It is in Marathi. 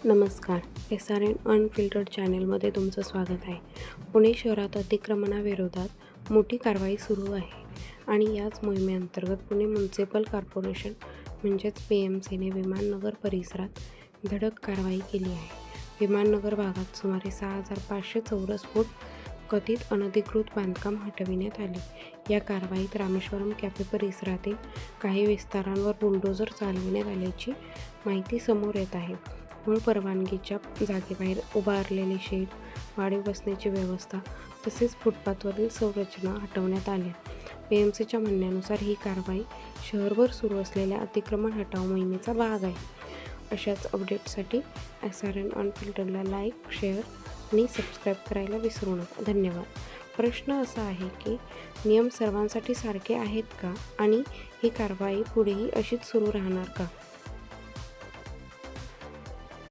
नमस्कार. SRN अनफिल्टर्ड चॅनलमध्ये तुमचं स्वागत आहे. पुणे शहरात अतिक्रमणाविरोधात मोठी कारवाई सुरू आहे आणि याच मोहिमेअंतर्गत पुणे म्युनिसिपल कॉर्पोरेशन म्हणजेच PMCने विमाननगर परिसरात धडक कारवाई केली आहे. विमाननगर भागात सुमारे 6,500 चौरस फूट कथित अनधिकृत बांधकाम हटविण्यात आले. या कारवाईत रामेश्वरम कॅफे परिसरातील काही विस्तारांवर बुलडोझर चालविण्यात आल्याची माहिती समोर येत आहे. मूळ परवानगीच्या जागेबाहेर उभारलेले शेड, वाढीव बसण्याची व्यवस्था तसेच फुटपाथवरील संरचना हटवण्यात आल्या. PMCच्या म्हणण्यानुसार ही कारवाई शहरभर सुरू असलेल्या अतिक्रमण हटाव मोहिमेचा भाग आहे. अशाच अपडेट्ससाठी SRN अनफिल्टर्डला लाईक, शेअर आणि सबस्क्राईब करायला विसरू नका. धन्यवाद. प्रश्न असा आहे की नियम सर्वांसाठी सारखे आहेत का आणि ही कारवाई पुढेही अशीच सुरू राहणार का?